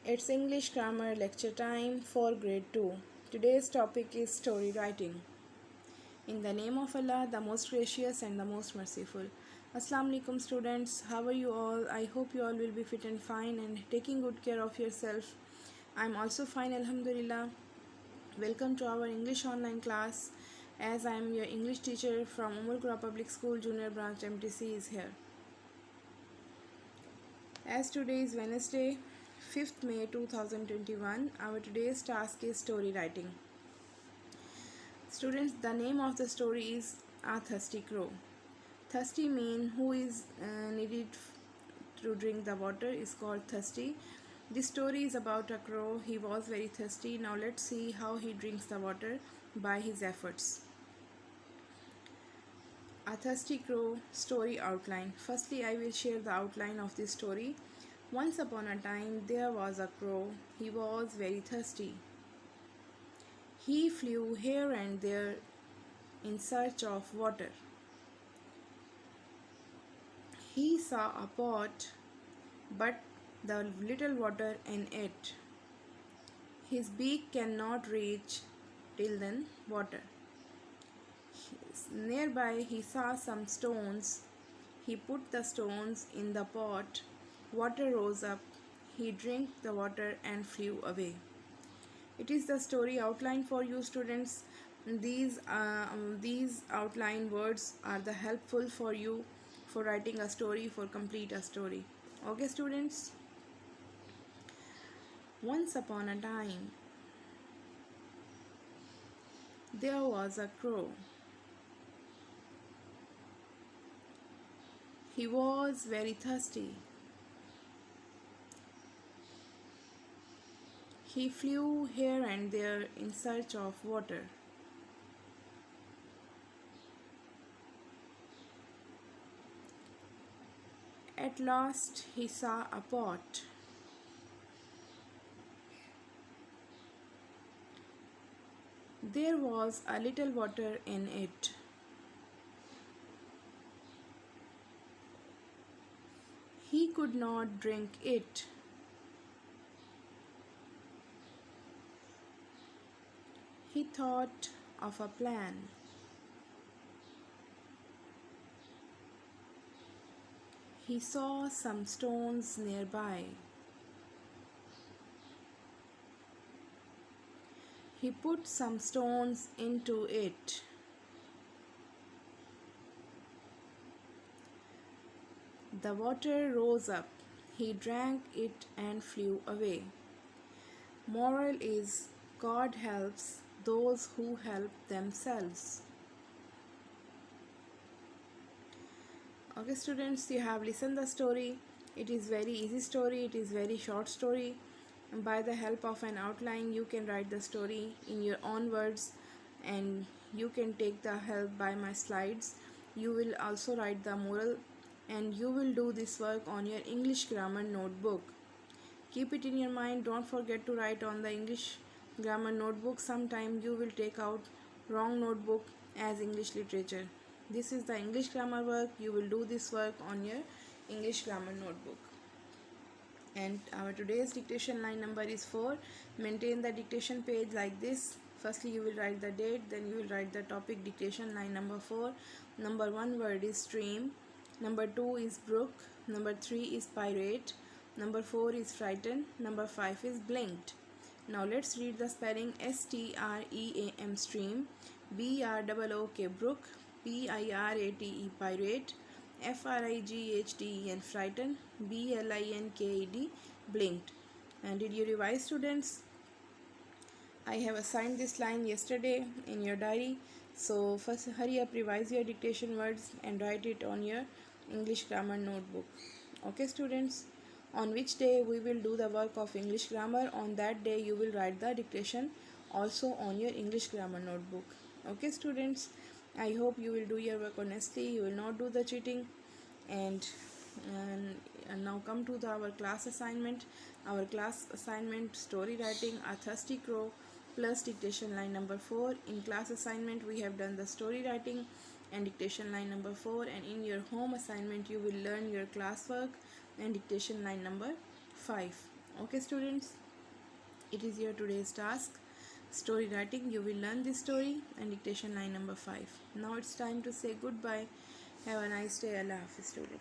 It's English Grammar Lecture Time for Grade 2. Today's topic is story writing. In the name of Allah, the most gracious and the most merciful. Assalamu alaikum students, how are you all? I hope you all will be fit and fine and taking good care of yourself. I'm also fine, Alhamdulillah. Welcome to our English online class, as I am your English teacher from Umar Qura Public School Junior Branch MTC is here. As today is Wednesday, 5th May 2021, our today's task is story writing. Students, the name of the story is A Thirsty Crow. Thirsty means who is needed to drink the water is called thirsty. This story is about a crow. He was very thirsty. Now let's see how he drinks the water by his efforts. A Thirsty Crow story outline. Firstly, I will share the outline of this story. Once upon a time, there was a crow. He was very thirsty. He flew here and there in search of water. He saw a pot, but the little water in it. His beak cannot reach till then water. Nearby he saw some stones. He put the stones in the pot. Water rose up. He drank the water and flew away. It is the story outline for you students. These outline words are the helpful for you for writing a story, for complete a story. Okay students? Once upon a time, there was a crow. He was very thirsty. He flew here and there in search of water. At last he saw a pot. There was a little water in it. He could not drink it. He thought of a plan. He saw some stones nearby. He put some stones into it. The water rose up. He drank it and flew away. Moral is, God helps those who help themselves. Okay students, you have listened the story. It is very easy story. It is very short story. And by the help of an outline, you can write the story in your own words, and you can take the help by my slides. You will also write the moral, and you will do this work on your English grammar notebook. Keep it in your mind. Don't forget to write on the English grammar notebook. Sometime you will take out wrong notebook as English literature. This is the English grammar work. You will do this work on your English grammar notebook. And our today's dictation line number is 4. Maintain the dictation page like this. Firstly, you will write the date, then you will write the topic. Dictation line number 4. Number 1 word is stream. Number 2 is brook. Number 3 is pirate. Number 4 is frightened. Number 5 is blinked. Now let's read the spelling. STREAM stream, BROOK brook, PIRATE pirate, FRIGHTEN frightened, BLINKED blinked. And did you revise students? I have assigned this line yesterday in your diary. So first hurry up, revise your dictation words and write it on your English grammar notebook. Okay students? On which day we will do the work of English grammar, on that day you will write the dictation also on your English grammar notebook. Okay students? I hope you will do your work honestly. You will not do the cheating. And now come to our class assignment. Our class assignment, story writing A Thirsty Crow plus dictation line number 4. In class assignment we have done the story writing and dictation line number 4, and in your home assignment you will learn your classwork and dictation line number 5. Okay, students, it is your today's task. Story writing, you will learn this story and dictation line number 5. Now it's time to say goodbye. Have a nice day. Allah Hafiz, student.